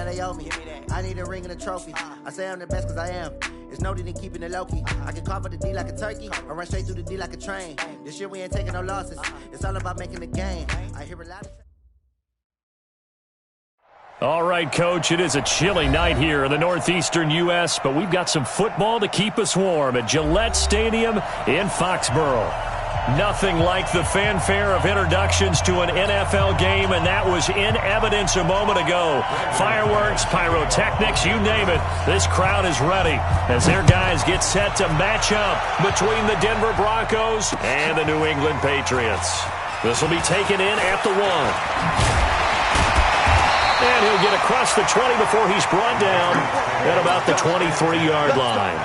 that they owe me. I need a ring and a trophy. I say I'm the best because I am. It's no need in keeping it low-key. I can carve up the D like a turkey or run straight through the D like a train. This year we ain't taking no losses. It's all about making the game. I hear a lot of... All right, Coach, it is a chilly night here in the northeastern U.S., but we've got some football to keep us warm at Gillette Stadium in Foxborough. Nothing like the fanfare of introductions to an NFL game, and that was in evidence a moment ago. Fireworks, pyrotechnics, you name it. This crowd is ready as their guys get set to match up between the Denver Broncos and the New England Patriots. This will be taken in at the 1. And he'll get across the 20 before he's brought down at about the 23-yard line.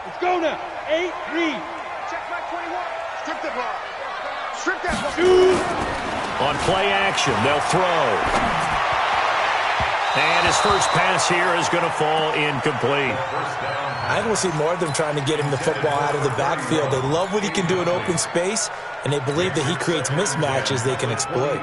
Let's go now. 8, read. Check back 21. Strip the ball. Strip that ball. Shoot. On play action, they'll throw. And his first pass here is going to fall incomplete. I think we'll see more of them trying to get him the football out of the backfield. They love what he can do in open space, and they believe that he creates mismatches they can exploit.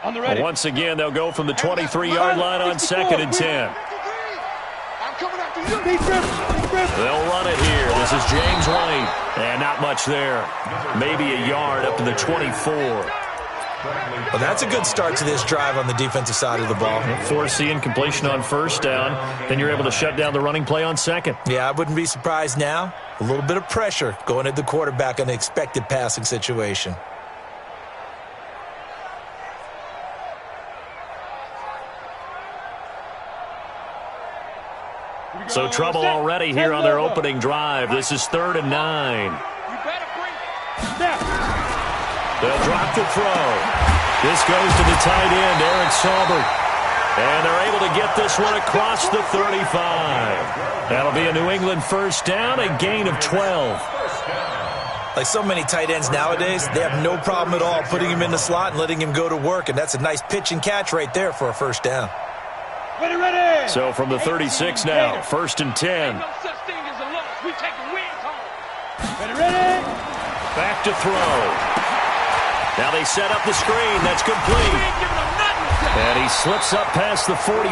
On the ready. Once again, they'll go from the 23-yard line on 2nd and 10. I'm coming after you. They'll run it here. This is James White. And not much there. Maybe a yard up to the 24. Well, that's a good start to this drive on the defensive side of the ball. Forcing completion on first down. Then you're able to shut down the running play on second. Yeah, I wouldn't be surprised now. A little bit of pressure going at the quarterback in an expected passing situation. So trouble already here on their opening drive. This is 3rd and 9. They'll drop the throw. This goes to the tight end, Eric Saubert. And they're able to get this one across the 35. That'll be a New England first down, a gain of 12. Like so many tight ends nowadays, they have no problem at all putting him in the slot and letting him go to work. And that's a nice pitch and catch right there for a first down. Ready, ready. So from the 36 now, 1st and 10. No such thing as a loss. We taking wins home. Ready, ready. Back to throw. Now they set up the screen. That's complete. And he slips up past the 45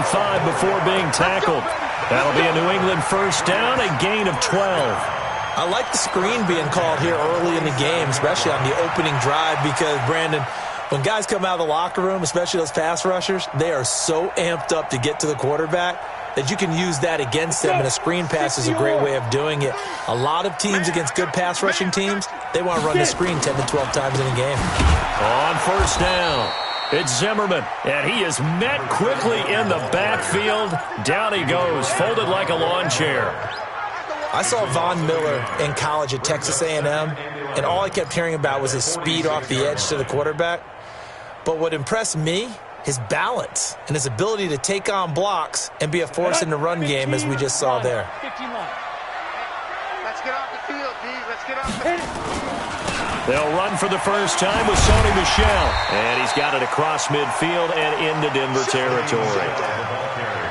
before being tackled. That'll be a New England first down, a gain of 12. I like the screen being called here early in the game, especially on the opening drive, because, Brandon, when guys come out of the locker room, especially those pass rushers, they are so amped up to get to the quarterback that you can use that against them, and a screen pass is a great way of doing it. A lot of teams against good pass rushing teams, they want to run the screen 10 to 12 times in a game. On first down, it's Zimmerman, and he is met quickly in the backfield. Down he goes, folded like a lawn chair. I saw Von Miller in college at Texas A&M, and all I kept hearing about was his speed off the edge to the quarterback. But what impressed me, his balance and his ability to take on blocks and be a force in the run game, as we just saw there. Let's get off the field, D. Let's get off the field. They'll run for the first time with Sony Michel. And he's got it across midfield and into Denver territory.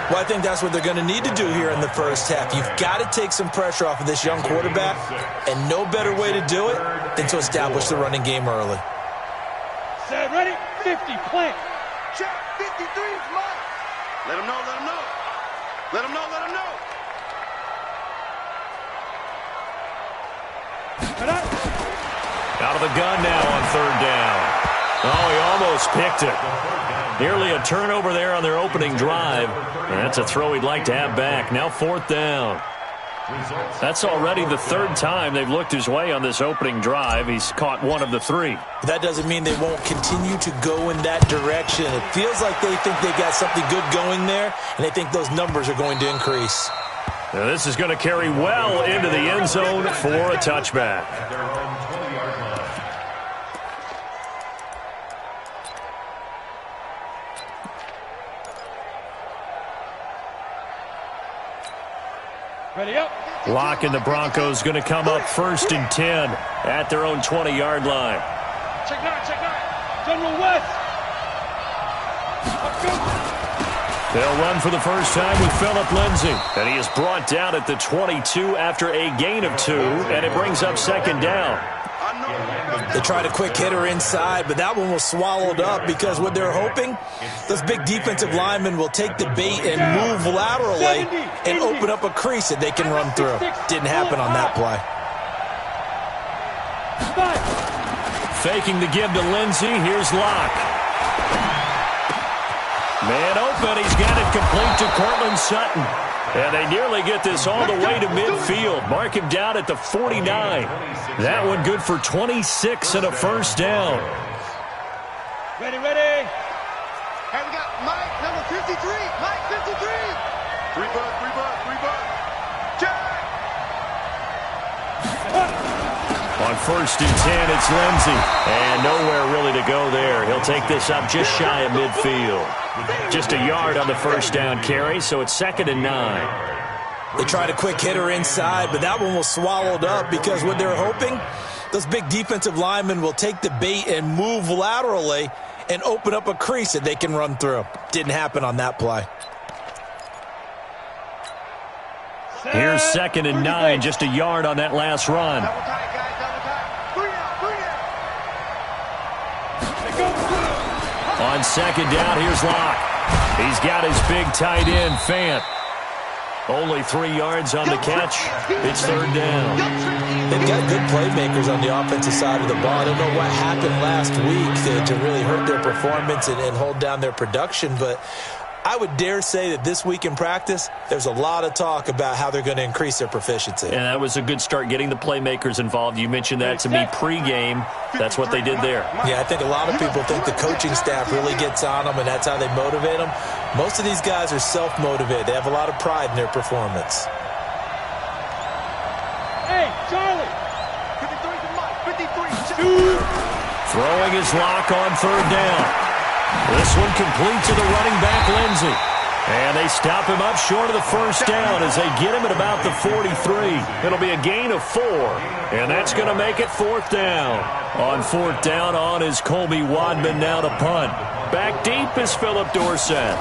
Well, I think that's what they're going to need to do here in the first half. You've got to take some pressure off of this young quarterback, and no better way to do it than to establish the running game early. Set, ready, 50, plant. Check, 53 is mine. Let him know, let him know. Let him know, let him know. Out of the gun now on 3rd down. Oh, he almost picked it. Nearly a turnover there on their opening drive. And that's a throw he'd like to have back. Now 4th down. That's already the 3rd time they've looked his way on this opening drive. He's caught 1 of the 3. That doesn't mean they won't continue to go in that direction. It feels like they think they've got something good going there, and they think those numbers are going to increase. Now this is going to carry well into the end zone for a touchback. Ready up. Lock and the Broncos going to come up 1st and 10 at their own 20-yard line. Check 9, check 9. General West. Let's go. They'll run for the first time with Phillip Lindsay. And he is brought down at the 22 after a gain of 2, and it brings up 2nd down. They tried a quick hitter inside, but that one was swallowed up because what they're hoping, those big defensive linemen will take the bait and move laterally and open up a crease that they can run through. Didn't happen on that play. Faking the give to Lindsay. Here's Locke. Man open. He's got it complete to Cortland Sutton. And they nearly get this all the way to midfield. Mark him down at the 49. That one good for 26 and a first down. Ready, ready. Hey, we got Mike, number 53. Mike, 53. 3 bucks, 3 bucks, 3 bucks. Check. On 1st and 10, it's Lindsay. And nowhere really to go there. He'll take this up just shy of midfield. Just a yard on the first down carry, so it's 2nd and 9. They tried a quick hitter inside, but that one was swallowed up because what they're hoping, those big defensive linemen will take the bait and move laterally and open up a crease that they can run through. Didn't happen on that play. Here's 2nd and 9, just a yard on that last run. Double tight, guys, double tight. 3 out, 3 out. On 2nd down, here's Locke. He's got his big tight end, Fant. Only 3 yards on the catch. It's 3rd down. They've got good playmakers on the offensive side of the ball. I don't know what happened last week to really hurt their performance and hold down their production, but I would dare say that this week in practice, there's a lot of talk about how they're going to increase their proficiency. And that was a good start, getting the playmakers involved. You mentioned that to me pregame. That's what they did there. Yeah, I think a lot of people think the coaching staff really gets on them, and that's how they motivate them. Most of these guys are self-motivated. They have a lot of pride in their performance. Hey, Charlie. 53 to Mike, 53. Throwing his Lock on 3rd down. This one complete to the running back, Lindsay. And they stop him up short of the first down as they get him at about the 43. It'll be a gain of 4, and that's going to make it 4th down. On 4th down, on is Colby Wadman now to punt. Back deep is Philip Dorsett.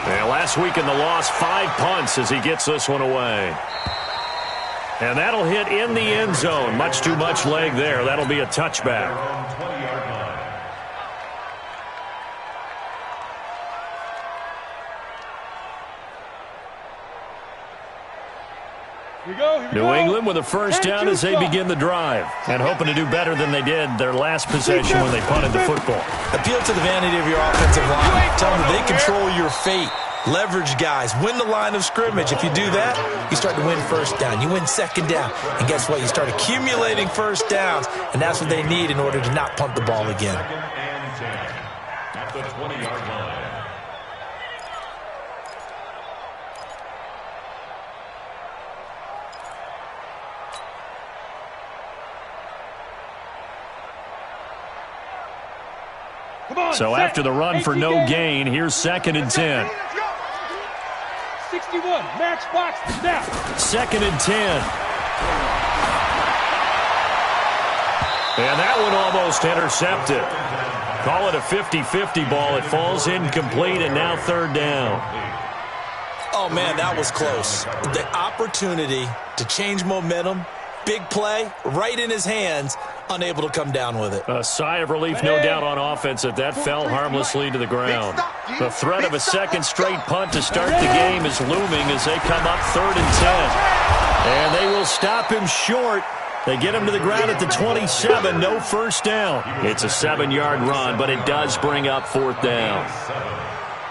And last week in the loss, 5 punts as he gets this one away. And that'll hit in the end zone. Much too much leg there. That'll be a touchback. New England with a first down as they begin the drive, and hoping to do better than they did their last possession when they punted the football. Appeal to the vanity of your offensive line. Tell them they control your fate. Leverage guys. Win the line of scrimmage. If you do that, you start to win first down. You win 2nd down. And guess what? You start accumulating first downs, and that's what they need in order to not punt the ball again. At the 20-yard line. So after the run for no gain, here's 2nd and 10. 61, matchbox, snap. 2nd and 10. And that one almost intercepted. Call it a 50-50 ball. It falls incomplete, and now 3rd down. Oh, man, that was close. The opportunity to change momentum, big play, right in his hands, unable to come down with it. A sigh of relief, no doubt, on offense that fell harmlessly to the ground. The threat of a 2nd straight punt to start the game is looming as they come up 3rd and 10. And they will stop him short. They get him to the ground at the 27, no first down. It's a 7-yard run, but it does bring up 4th down.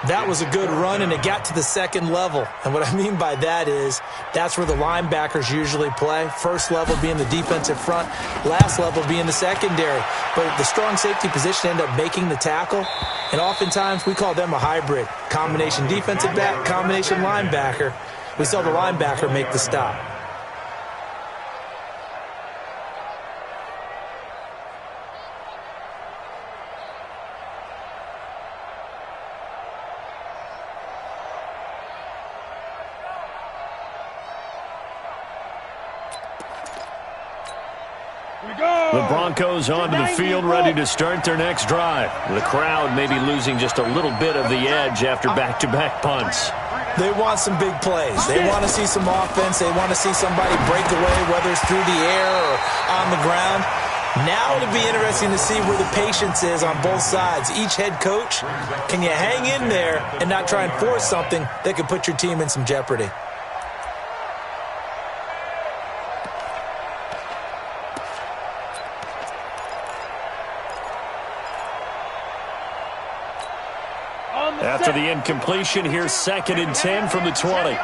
That was a good run, and it got to the 2nd level. And what I mean by that is that's where the linebackers usually play. First level being the defensive front, last level being the secondary. But the strong safety position ended up making the tackle, and oftentimes we call them a hybrid. Combination defensive back, combination linebacker. We saw the linebacker make the stop. The Broncos onto the field, ready to start their next drive. The crowd may be losing just a little bit of the edge after back-to-back punts. They want some big plays. They want to see some offense. They want to see somebody break away, whether it's through the air or on the ground. Now it'll be interesting to see where the patience is on both sides. Each head coach, can you hang in there and not try and force something that could put your team in some jeopardy? After the incompletion, here's 2nd and 10 from the 20.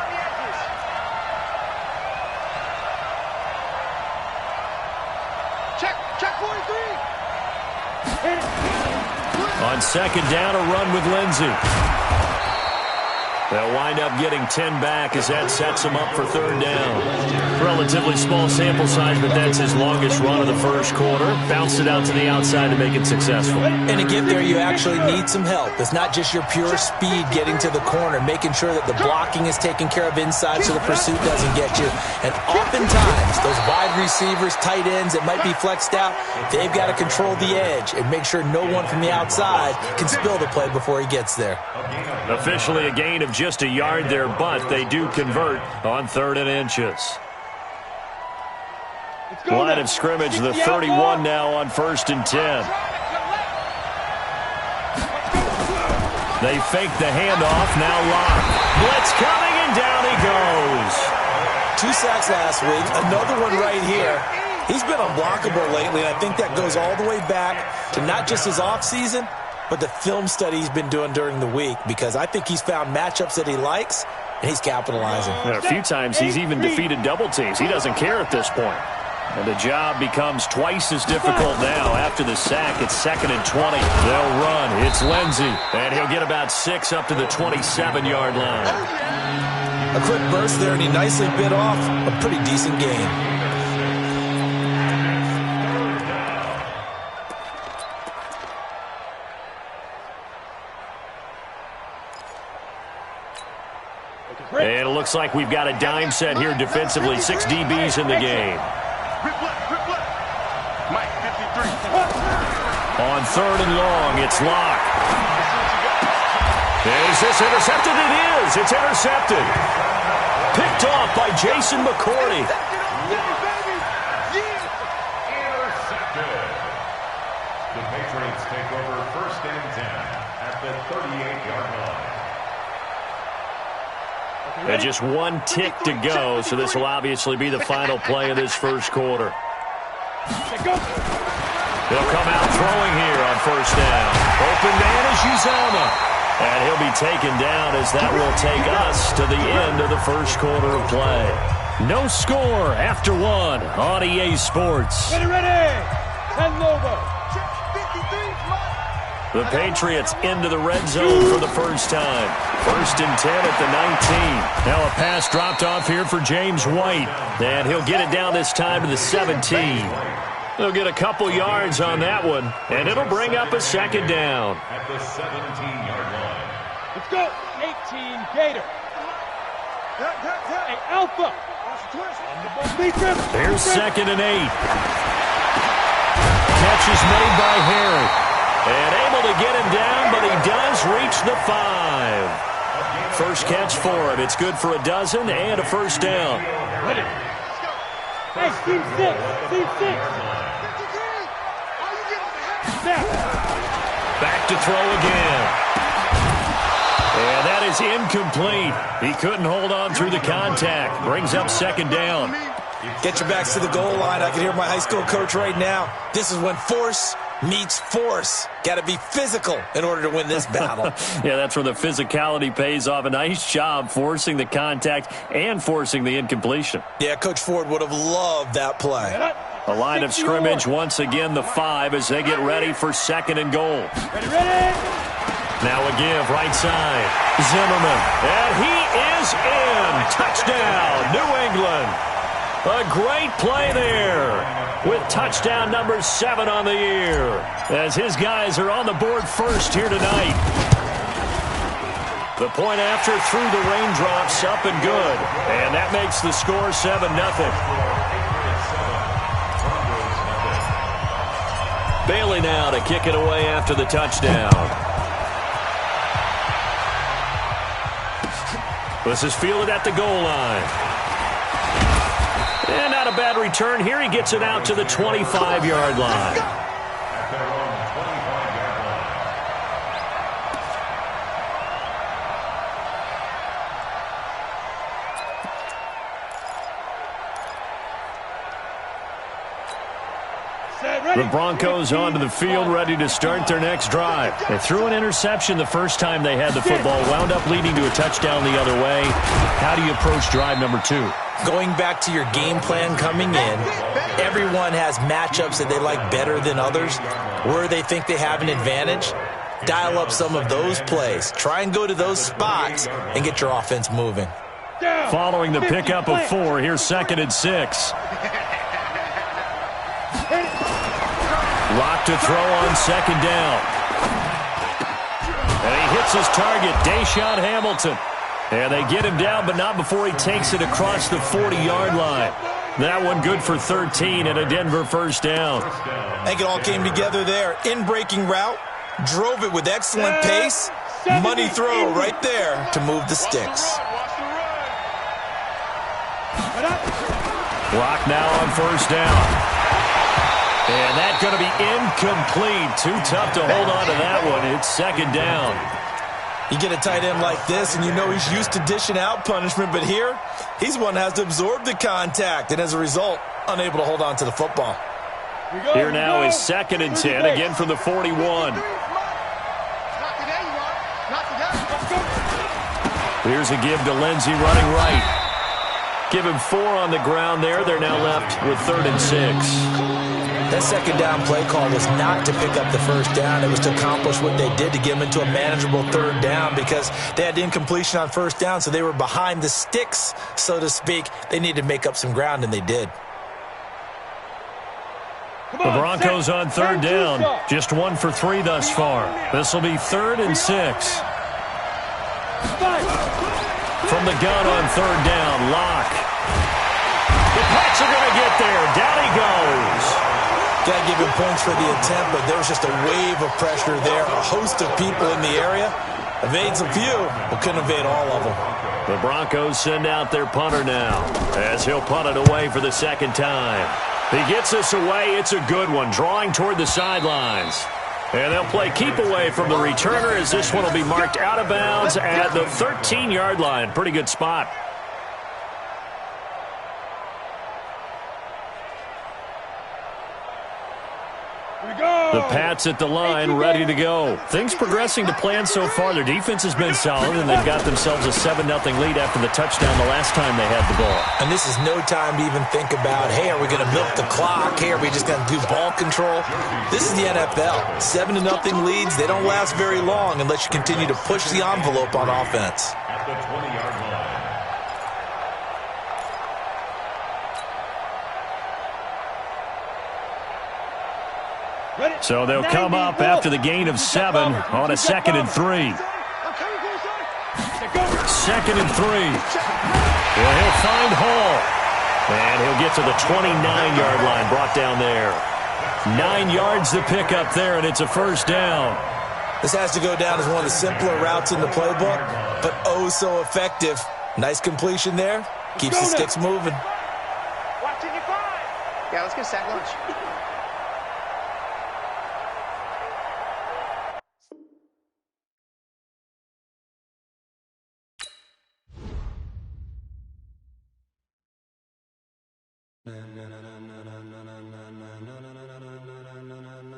Check 43. On 2nd down, a run with Lindsey. They'll wind up getting 10 back as that sets them up for 3rd down. Relatively small sample size, but that's his longest run of the first quarter. Bounced it out to the outside to make it successful. And to get there, you actually need some help. It's not just your pure speed getting to the corner, making sure that the blocking is taken care of inside so the pursuit doesn't get you. And oftentimes, those wide receivers, tight ends that might be flexed out, they've got to control the edge and make sure no one from the outside can spill the play before he gets there. Officially a gain of just a yard there, but they do convert on 3rd and inches. Line of scrimmage, the 31 now on 1st and 10. They fake the handoff, now locked. Blitz coming, and down he goes. 2 sacks last week, another one right here. He's been unblockable lately, and I think that goes all the way back to not just his offseason, but the film study he's been doing during the week, because I think he's found matchups that he likes, and he's capitalizing. A few times he's even defeated double teams. He doesn't care at this point. And the job becomes twice as difficult now. After the sack, it's 2nd and 20. They'll run. It's Lindsey, and he'll get about 6 up to the 27-yard line. A quick burst there, and he nicely bit off a pretty decent gain. And it looks like we've got a dime set here defensively. 6 DBs in the game. Mike, 53. On 3rd and long, it's locked. Is this intercepted? It is. It's intercepted. Picked off by Jason McCourty. Intercepted. The Patriots take over 1st and 10 at the 38-yard line. And just 1 tick to go, so this will obviously be the final play of this first quarter. He'll come out throwing here on 1st down. Open man is Uzomah. And he'll be taken down as that will take us to the end of the first quarter of play. No score after 1 on EA Sports. Ready. And over. The Patriots into the red zone for the first time. 1st and 10 at the 19. Now a pass dropped off here for James White. And he'll get it down this time to the 17. They'll get a couple yards on that one, and it'll bring up a 2nd down. At the 17-yard line. Let's go. 18 Gator. Hey, Alpha. Here's 2nd and 8. Catch is made by Harry. And able to get him down, but he does reach the 5. First catch for him. It's good for a dozen and a 1st down. Ready. Hey, team 6. Team 6. Back to throw again. And that is incomplete. He couldn't hold on through the contact. Brings up 2nd down. Get your backs to the goal line. I can hear my high school coach right now. This is when force meets force. Got to be physical in order to win this battle. Yeah, that's where the physicality pays off. A nice job forcing the contact and forcing the incompletion. Yeah, Coach Ford would have loved that play. A line of scrimmage, once again the 5 as they get ready for 2nd and goal. Ready. Now a give, right side. Zimmerman, and he is in. Touchdown, New England. A great play there with touchdown number 7 on the year as his guys are on the board first here tonight. The point after through the raindrops, up and good. And that makes the score 7-0. Bailey now to kick it away after the touchdown. This is fielded at the goal line. And not a bad return here. He gets it out to the 25-yard line. At their own 25-yard line. The Broncos onto the field, ready to start their next drive. They threw an interception the first time they had the football, wound up leading to a touchdown the other way. How do you approach drive number 2? Going back to your game plan coming in, everyone has matchups that they like better than others, where they think they have an advantage. Dial up some of those plays. Try and go to those spots and get your offense moving. Following the pickup of 4, here's 2nd and 6. Lock to throw on 2nd down. And he hits his target, Deshaun Hamilton. And they get him down, but not before he takes it across the 40-yard line. That one good for 13 and a Denver first down. I think it all came together there. In-breaking route, drove it with excellent pace. Money throw right there to move the sticks. Lock now on 1st down. And that's going to be incomplete. Too tough to hold on to that one. It's 2nd down. You get a tight end like this, and you know he's used to dishing out punishment, but here, he's one that has to absorb the contact, and as a result, unable to hold on to the football. Here now is 2nd and 10, again from the 41. Here's a give to Lindsey running right. Give him 4 on the ground there. They're now left with 3rd and 6. That 2nd down play call was not to pick up the 1st down. It was to accomplish what they did to get them into a manageable 3rd down because they had incompletion on 1st down, so they were behind the sticks, so to speak. They needed to make up some ground, and they did. The Broncos on 3rd down. Just 1 for 3 thus far. This will be 3rd and 6. From the gun on 3rd down, Lock. The Pats are going to get there. Down he goes. Got to give him points for the attempt, but there was just a wave of pressure there. A host of people in the area. Evades a few, but couldn't evade all of them. The Broncos send out their punter now as he'll punt it away for the 2nd time. He gets this away. It's a good one, drawing toward the sidelines. And they'll play keep away from the returner as this one will be marked out of bounds at the 13-yard line. Pretty good spot. The Pats at the line, ready to go. Things progressing to plan so far. Their defense has been solid, and they've got themselves a 7-0 lead after the touchdown the last time they had the ball. And this is no time to even think about, hey, are we going to milk the clock? Hey, are we just going to do ball control? This is the NFL. 7-0 leads. They don't last very long unless you continue to push the envelope on offense. At the 20-yard line. So they'll come up after the gain of 7 on a 2nd and 3. 2nd and 3. Well, he'll find Hall. And he'll get to the 29-yard line, brought down there. 9 yards to pick up there, and it's a 1st down. This has to go down as one of the simpler routes in the playbook, but oh so effective. Nice completion there. Keeps the sticks moving. Watching your 5. Yeah, let's get sack lunch.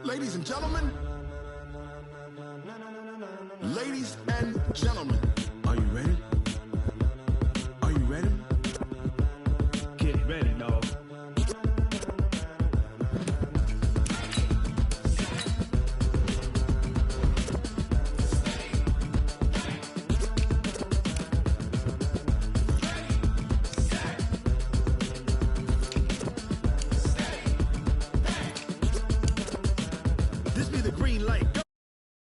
Ladies and gentlemen, are you ready? Are you ready? Get ready, dog. This be the green light. Go.